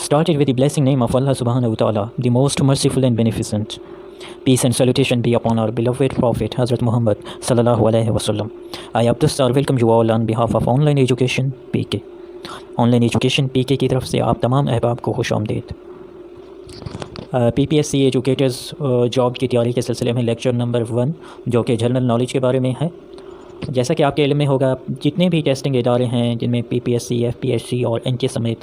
Started with the blessing name of Allah subhanahu wa ta'ala, the most merciful and beneficent. Peace and salutation be upon our beloved Prophet Hazrat Muhammad sallallahu alaihi wasallam. I Ppsc welcome you all on behalf of Online Education PK. Online Education PK की तरफ से आप तमाम अहबाब को खुश आमदीद। PPSC educators job की तैयारी के सिलसिले में लेक्चर नंबर 1 जो कि जनरल नॉलेज के बारे में है। जैसा कि आपके इल्म में होगा, जितने भी टेस्टिंग इदारे हैं जिनमें PPSC, FPSC और NK समेत,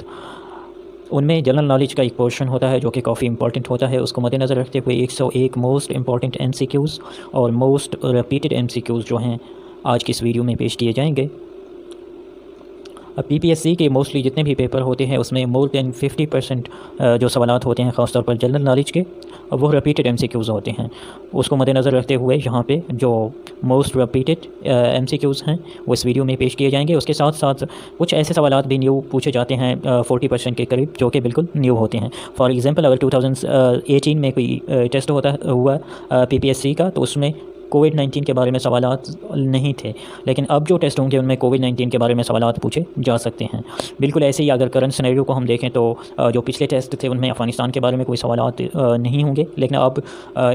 उनमें जनरल नॉलेज का एक पोर्शन होता है जो कि काफ़ी इंपॉर्टेंट होता है। उसको मद्देनज़र रखते हुए 101 मोस्ट इंपॉर्टेंट MCQs और मोस्ट रिपीटेड MCQs जो हैं आज की इस वीडियो में पेश किए जाएंगे। अब PPSC के मोस्टली जितने भी पेपर होते हैं उसमें मोर दैन 50% जो सवालात होते हैं ख़ासतौर पर जनरल नॉलेज के, वो रिपीटेड MCQs होते हैं। उसको मद्देनज़र रखते हुए यहाँ पे जो मोस्ट रिपीटेड MCQs हैं वो इस वीडियो में पेश किए जाएंगे। उसके साथ साथ कुछ ऐसे सवालात भी न्यू पूछे जाते हैं 40% के करीब, जो कि बिल्कुल न्यू होते हैं। फॉर एग्ज़ाम्पल, अगर 2018 में कोई टेस्ट हुआ PPSC का, तो उसमें कोविड-19 के बारे में सवालात नहीं थे, लेकिन अब जो टेस्ट होंगे उनमें कोविड-19 के बारे में सवालात पूछे जा सकते हैं। बिल्कुल ऐसे ही अगर करंट सिनेरियो को हम देखें तो जो पिछले टेस्ट थे उनमें अफ़गानिस्तान के बारे में कोई सवालात नहीं होंगे, लेकिन अब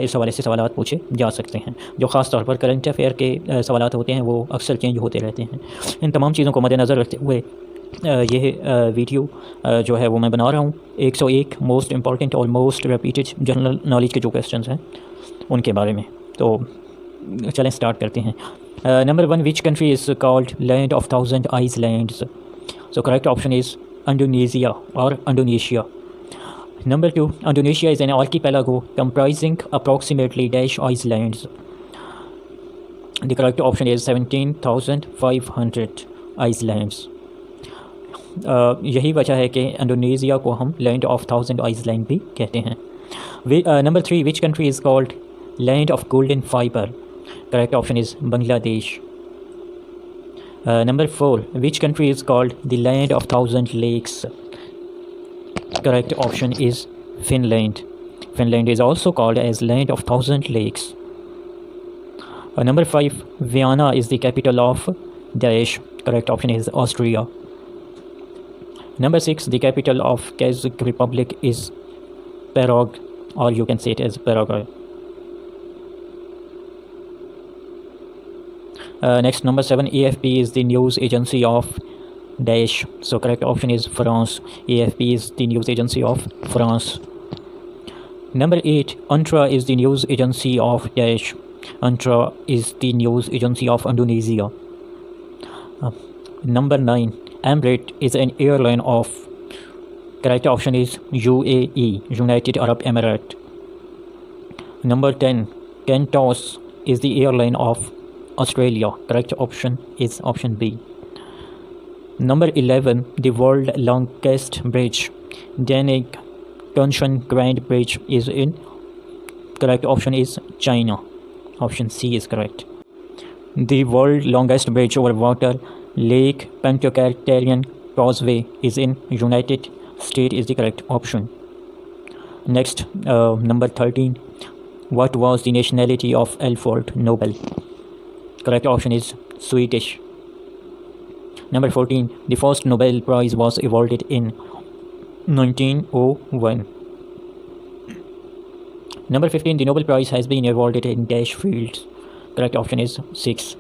इस हवाले से सवालात पूछे जा सकते हैं। जो ख़ास तौर पर करंट अफेयर के सवालात होते हैं वो अक्सर चेंज होते रहते हैं। इन तमाम चीज़ों को मद्देनज़र रखते हुए यह वीडियो जो है वो मैं बना रहा हूँ 101 मोस्ट इंपॉर्टेंट और मोस्ट रिपीटेड जनरल नॉलेज के जो क्वेश्चंस हैं उनके बारे में। तो चलें स्टार्ट करते हैं। Number 1, which country is called land of 1000 islands? So correct option is Indonesia और Indonesia. Number 2, Indonesia is an archipelago comprising approximately dash islands. The correct option is 17,500 islands. यही वजह है कि इंडोनेशिया को हम लैंड ऑफ 1000 आइलैंड भी कहते हैं। Number 3, which country is called land of golden fibre? Correct option is Bangladesh. Number 4, which country is called the land of 1000 lakes? Correct option is Finland. Finland is also called as land of 1000 lakes. Number 5, Vienna is the capital of Daesh. Correct option is Austria. Number 6, the capital of Kazakh Republic is Prague, or you can say it as Paraguay. Next, number 7, AFP is the news agency of Daesh. So correct option is France. AFP is the news agency of France. Number 8, UNTRA is the news agency of Daesh. UNTRA is the news agency of Indonesia. Number 9, Emirates is an airline of, correct option is UAE, United Arab Emirates. Number 10, Qantas is the airline of Australia. Correct option is option B. Number 11, the world longest bridge, Danig Tunshan Grand Bridge, is in, correct option is China. Option C is correct. The world longest bridge over water, Lake Pentecarian Causeway, is in United States, is the correct option. Next, number 13, what was the nationality of Alfred Nobel? Correct option is Swedish. Number 14, the first Nobel Prize was awarded in 1901. Number 15, the Nobel Prize has been awarded in dash fields. Correct option is 6.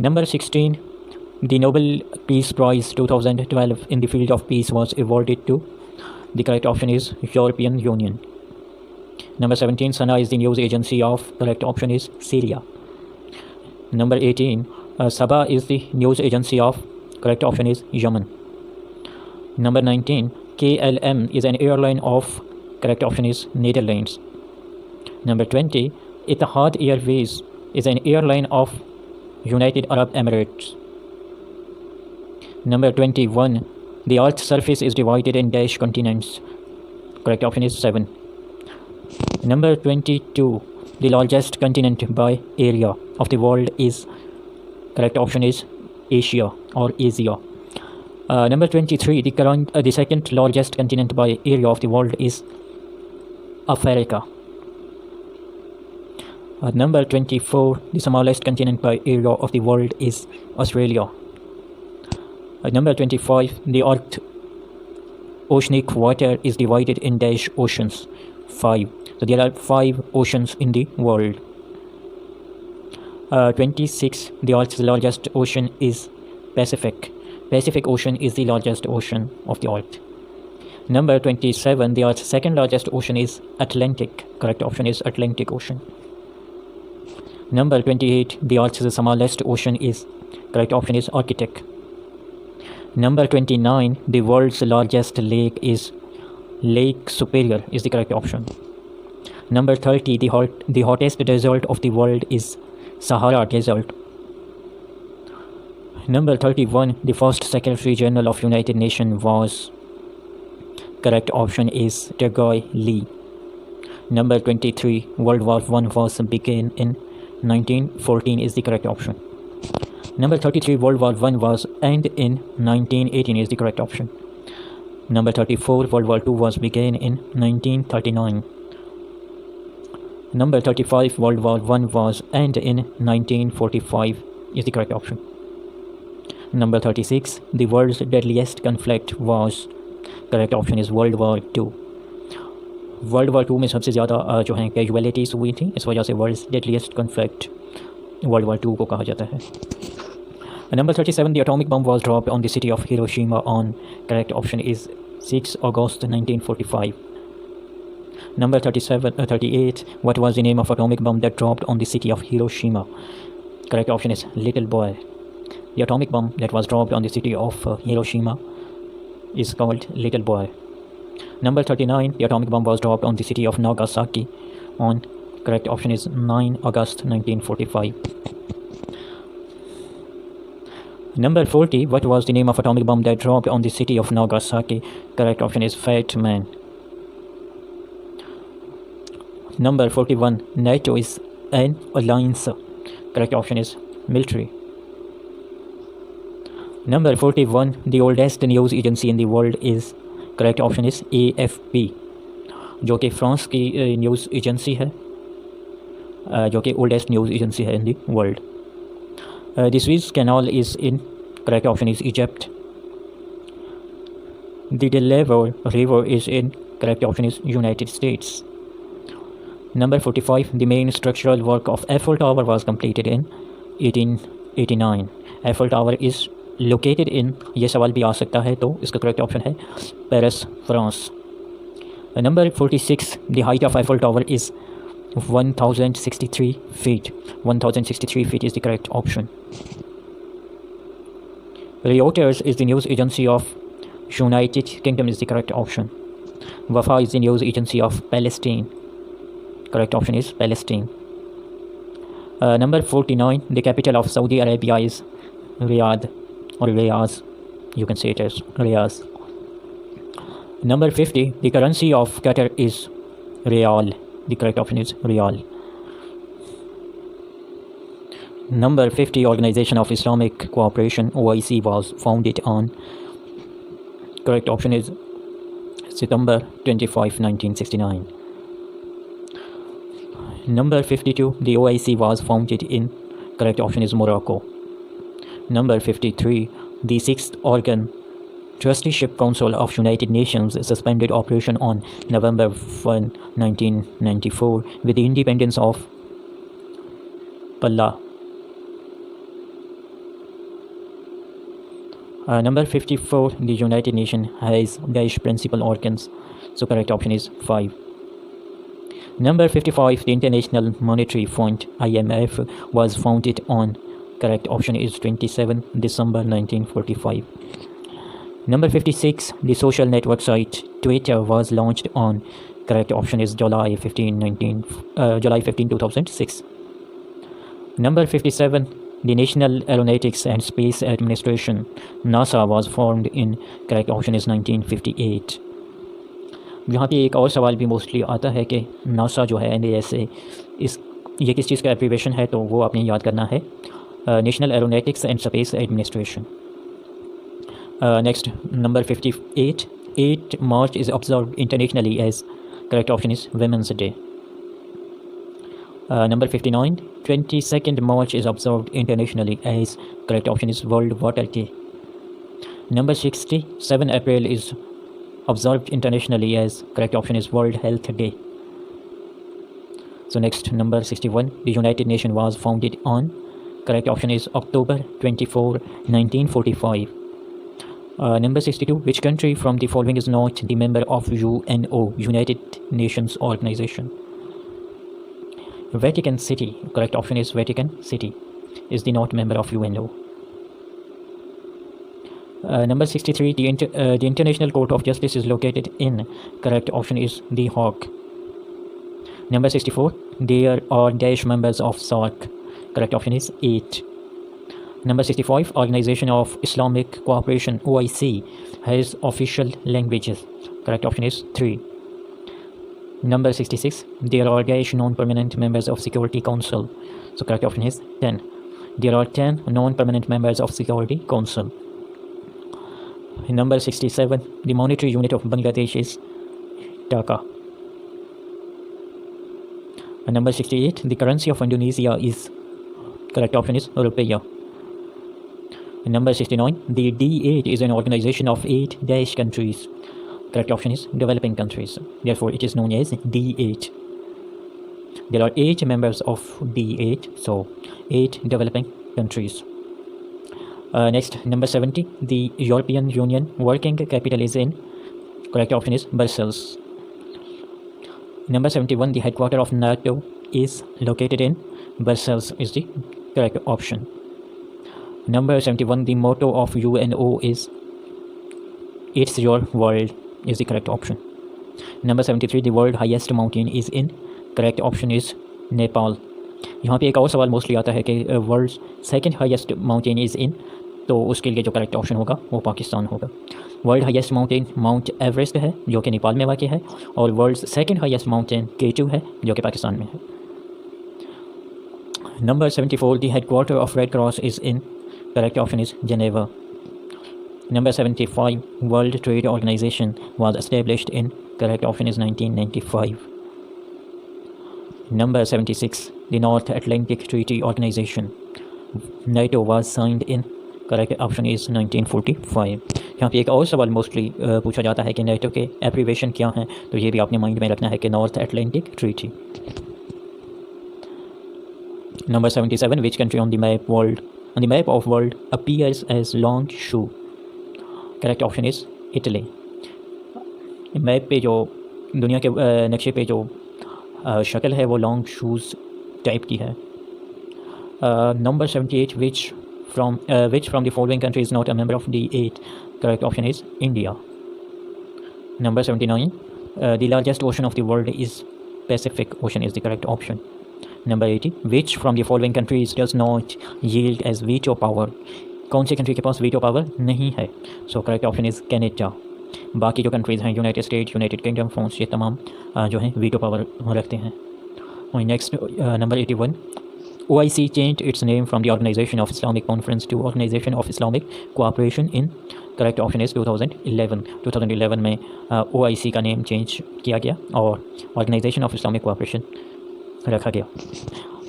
Number 16, the Nobel Peace Prize 2012 in the field of peace was awarded to, the correct option is European Union. Number 17, Sana is the news agency of, correct option is Syria. Number 18, Sabah is the news agency of, correct option is Yemen. Number 19, KLM is an airline of, correct option is Netherlands. Number 20, Etihad Airways is an airline of United Arab Emirates. Number 21, the Earth's surface is divided in dash continents. Correct option is 7. Number 22, the largest continent by area of the world is, correct option is Asia or Asia. Number 23, the second largest continent by area of the world is Africa. Number 24, the smallest continent by area of the world is Australia. Number 25, the Earth oceanic water is divided in dash oceans? 5. So there are 5 oceans in the world. 26. The Earth's largest ocean is Pacific. Pacific Ocean is the largest ocean of the Earth. Number 27. The Earth's second largest ocean is Atlantic. Correct option is Atlantic Ocean. Number 28. The Earth's smallest ocean is, correct option is Arctic. Number 29. The world's largest lake is Lake Superior is the correct option. Number 30. The hottest desert of the world is Sahara Desert. Number 31. The first Secretary General of United Nations was, correct option is Tergoy Lee. Number 23. World War I was began in 1914 is the correct option. Number 33. World War I was end in 1918 is the correct option. Number 34. World War II was began in 1939. Number 35. World War I was end in 1945 is the correct option. Number 36. The world's deadliest conflict was, correct option is World War II. World war 2 में सबसे ज़्यादा जो हैं casualties हुई थी, इस वजह से world's deadliest conflict world war 2 को कहा जाता है. Number 37. The atomic bomb was dropped on the city of Hiroshima on, correct option is 6 August 1945. Number 38. What was the name of atomic bomb that dropped on the city of Hiroshima? Correct option is Little Boy. The atomic bomb that was dropped on the city of Hiroshima is called Little Boy. Number 39. The atomic bomb was dropped on the city of Nagasaki on, correct option is 9 August 1945. Number 40. What was the name of atomic bomb that dropped on the city of Nagasaki? Correct option is Fat Man. Number 41. NATO is an alliance. Correct option is military. Number 41. The oldest news agency in the world is, correct option is AFP, जो कि France की news agency है, जो कि oldest news agency है in the world. The Suez Canal is in, correct option is Egypt. The Delaware River is in, correct option is United States. Number 45. The main structural work of Eiffel Tower was completed in 1889. Eiffel Tower is located in, ये सवाल भी आ सकता है तो इसका correct option है Paris, France. Number 46. The height of Eiffel Tower is 1063 feet. 1063 feet is the correct option. Reuters is the news agency of United Kingdom is the correct option. Wafa is the news agency of Palestine. Correct option is Palestine. Number 49. The capital of Saudi Arabia is Riyadh or Riyadh. You can say it as Riyadh. Number 50. The currency of Qatar is Riyal. The correct option is Riyal. Number 50. Organization of Islamic Cooperation OIC was founded on, correct option is September 25, 1969. Number 52. The OIC was founded in, correct option is Morocco. Number 53. The sixth organ Trusteeship Council of United Nations suspended operation on November 1, 1994 with the independence of Pallah. Number 54. The United Nations has dash principal organs, so correct option is 5. Number 55. The International Monetary Fund IMF was founded on, correct option is 27 December 1945. Number 56. The social network site Twitter was launched on, correct option is July 15, 2006. Number 57. The National Aeronautics and Space Administration NASA was formed in, correct option is 1958. यहाँ पे एक और सवाल भी mostly आता है कि NASA जो है NASA ये किस चीज़ का एब्रीवेशन है, तो वो आपने याद करना है, national aeronautics and space administration. Next, number 58. 8 March is observed internationally as, correct option is Women's Day. Number 59. 22nd March is observed internationally as, correct option is World Water Day. Number 60. 7 April is observed internationally as? Correct option is World Health Day. So next, number 61, the United Nations was founded on? Correct option is October 24, 1945. Number 62, which country from the following is not the member of UNO, United Nations Organization? Vatican City. Correct option is Vatican City is the not member of UNO. Number 63, the International Court of Justice is located in? Correct option is The Hague. Number 64, there are dash members of SAARC. Correct option is 8. Number 65, Organization of Islamic Cooperation, OIC, has official languages. Correct option is 3. Number 66, there are dash non-permanent members of Security Council. So correct option is 10. There are 10 non-permanent members of Security Council. Number 67, the monetary unit of Bangladesh is Taka. And number 68, the currency of Indonesia is? Correct option is Rupiah. And number 69, the D8 is an organization of 8 dash countries. Correct option is developing countries. Therefore, it is known as D8. There are 8 members of D8, so 8 developing countries. Next, number 70, the European Union working capital is in? Correct option is Brussels. Number 71, the headquarters of NATO is located in? Brussels is the correct option. Number 71, the motto of UNO is? It's your world is the correct option. Number 73, the world highest mountain is in? Correct option is Nepal. यहाँ पे एक और सवाल mostly आता है कि world second highest mountain is in, तो उसके लिए जो करेक्ट ऑप्शन होगा वो पाकिस्तान होगा. World highest mountain mount Everest है जो कि नेपाल में वाक़ है, और world second highest mountain K2 है जो कि पाकिस्तान में है. Number 74, the headquarter of red cross is in? Correct option is Geneva. Number 75, World Trade Organization was established in? Correct option is 1995. Number 76, the North Atlantic Treaty Organization, NATO, was signed in? Correct option is 1945. यहाँ पे एक और सवाल mostly पूछा जाता है कि NATO के एब्रीवेशन क्या हैं, तो ये भी आपने माइंड में रखना है कि north Atlantic treaty. Number 77, which country on the map of world appears as long shoe? Correct option is Italy. Map पे जो दुनिया के नक्शे पे जो शक्ल है वो लॉन्ग शूज़ टाइप की है. Number 78, which from the following country is not a member of D8? Correct option is India. Number 79, the largest ocean of the world is Pacific ocean is the correct option. Number 80, which from the following countries does not yield as veto power? कौन सी country के पास veto power नहीं है? So correct option is Canada. बाकी जो countries हैं united state, United kingdom, France, ये तमाम जो हैं वीटो पावर रखते हैं. Next, number 81, OIC changed its name from the Organization of Islamic Conference to Organization of Islamic Cooperation in? Correct option is 2011. 2011 में OIC का नेम चेंज किया गया और ऑर्गेनाइजेशन ऑफ इस्लामिक कोऑपरेशन रखा गया.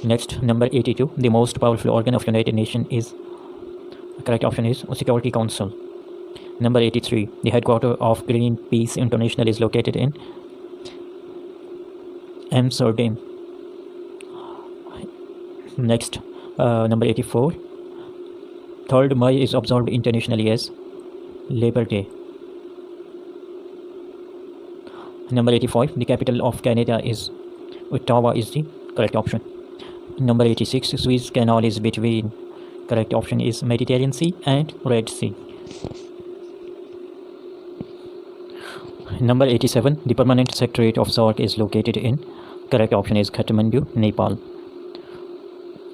Next, number 82, the most powerful organ of United nation is? Correct option is Security Council. Number 83, the headquarters of Greenpeace International is located in? Amsterdam. Next, number 84, 3rd May is observed internationally as Labor Day. Number 85, the capital of Canada is? Ottawa is the correct option. Number 86, Suez Canal is between? Correct option is Mediterranean Sea and Red Sea. Number 87, the permanent secretariat of SAARC is located in? Correct option is Kathmandu, Nepal.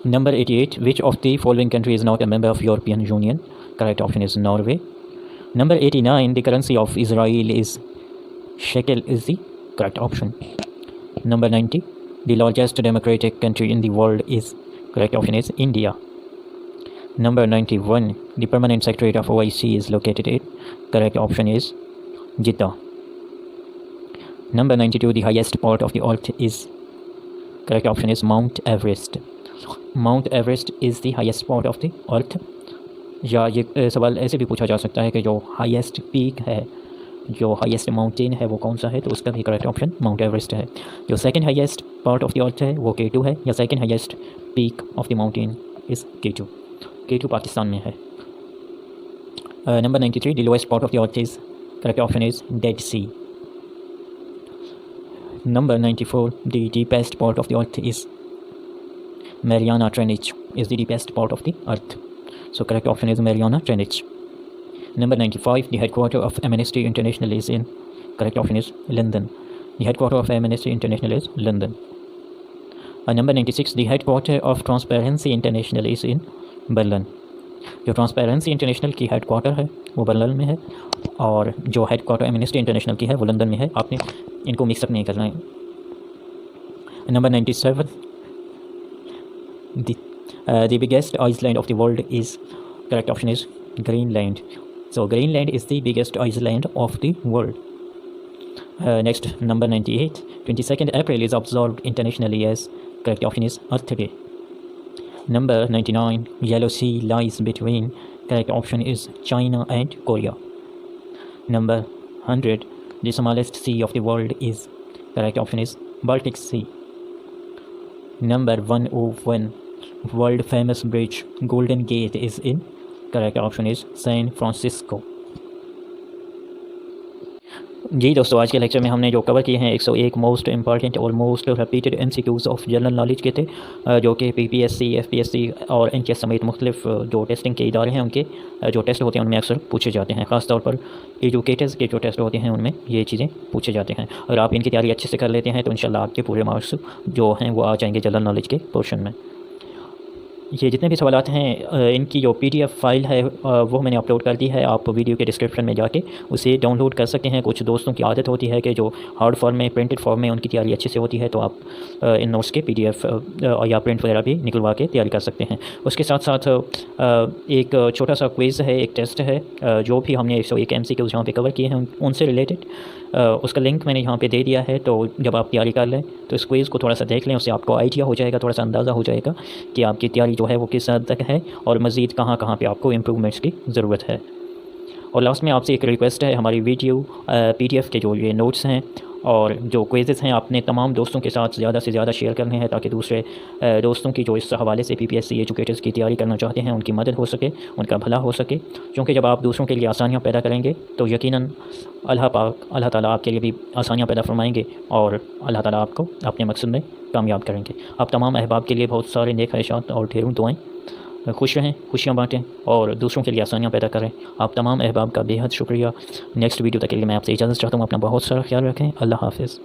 Number 88, which of the following country is not a member of European Union? Correct option is Norway. Number 89, the currency of Israel is shekel is the correct option. Number 90, the largest democratic country in the world is? Correct option is India. Number 91, the permanent secretariat of OIC is located in? Correct option is Jeddah. Number 92, the highest part of the earth is? Correct option is Mount Everest. Mount Everest is the highest part of the earth. या ये सवाल ऐसे भी पूछा जा सकता है कि जो हाईएस्ट पीक है जो हाईएस्ट माउंटेन है वो कौन सा है, तो उसका भी करेक्ट ऑप्शन माउंट एवरेस्ट है। जो second highest part of the earth है वो K2 है, या second highest peak of the mountain is K2। K2 Pakistan में है। Number 93, the lowest part of the earth is, correct option is Dead Sea. Number 94, the deepest part of the earth is Mariana Trench is the deepest part of the earth. So correct option is Mariana Trench. Number 95, the headquarters of Amnesty International is in, correct option is London. The headquarters of Amnesty International is London. Number 96, the headquarters of Transparency International is in Berlin. जो transparency international की head quarter है वो Berlin में है, और जो head quarter amnesty international की है वो लंदन में है। आपने इनको मिक्सअप नहीं करना है। Number 97, the biggest island of the world is, correct option is Greenland. So Greenland is the biggest island of the world. Next number 98, 22nd April is observed internationally as, correct option is Earth Day. Number 99, Yellow Sea lies between, correct option is China and Korea. Number 100, the smallest sea of the world is, correct option is Baltic Sea. Number 101, world famous bridge Golden Gate is in, correct option is San Francisco. जी दोस्तों, आज के lecture में हमने जो cover किए हैं 101 most important और most repeated MCQs of general knowledge के थे, जो कि PPSC, FPSC और इनके समेत मुख्तलिफ जो टेस्टिंग के इदारे हैं उनके जो टेस्ट होते हैं उनमें अक्सर पूछे जाते हैं। ख़ास तौर पर एजुकेटर्स के जो टेस्ट होते हैं उनमें ये चीज़ें पूछे जाते हैं। अगर आप इनकी तैयारी अच्छे से कर लेते हैं तो इंशाल्लाह आपके पूरे मार्क्स जो हैं वो आ जाएंगे जनरल नॉलेज के पोर्शन में। ये जितने भी सवालात हैं इनकी जो PDF फ़ाइल है वो मैंने अपलोड कर दी है। आप वीडियो के डिस्क्रिप्शन में जाके उसे डाउनलोड कर सकते हैं। कुछ दोस्तों की आदत होती है कि जो हार्ड फॉर्म में, प्रिंटेड फॉर्म में उनकी तैयारी अच्छे से होती है, तो आप इन नोट्स के PDF या प्रिंट वगैरह भी निकलवा के तैयारी कर सकते हैं। उसके साथ साथ एक छोटा सा क्विज़ है, एक टेस्ट है, जो भी हमने 101 MCQs यहाँ पे कवर किए हैं उनसे रिलेटेड, उसका लिंक मैंने यहाँ पे दे दिया है। तो जब आप तैयारी कर लें तो इस क्विज़ को थोड़ा सा देख लें, उससे आपको आइडिया हो जाएगा, थोड़ा सा अंदाज़ा हो जाएगा कि आपकी तैयारी जो है वो किस हद तक है और मज़ीद कहाँ कहाँ पे आपको इम्प्रूवमेंट्स की ज़रूरत है। और लास्ट में आपसे एक रिक्वेस्ट है, हमारी वीडियो PDF के जो ये नोट्स हैं और जो क्विज़ेस हैं आपने तमाम दोस्तों के साथ ज़्यादा से ज़्यादा शेयर करने हैं, ताकि दूसरे दोस्तों की जो इस हवाले से PPSC एजुकेटर्स की तैयारी करना चाहते हैं उनकी मदद हो सके, उनका भला हो सके। क्योंकि जब आप दूसरों के लिए आसानियाँ पैदा करेंगे तो यकीनन अल्लाह ताला आपके लिए भी आसानियाँ पैदा फरमाएंगे और अल्लाह ताला आपको अपने मकसद में कामयाब करेंगे। आप तमाम अहबाब के लिए बहुत सारे नेक ख्वाहिशात और ढेरों दुआएं। खुश रहें, खुशियाँ बाँटें और दूसरों के लिए आसानियाँ पैदा करें। आप तमाम अहबाब का बेहद शुक्रिया। नेक्स्ट वीडियो तक के लिए मैं आपसे इजाज़त चाहता हूँ। अपना बहुत सारा ख्याल रखें। अल्लाह हाफ़िज़।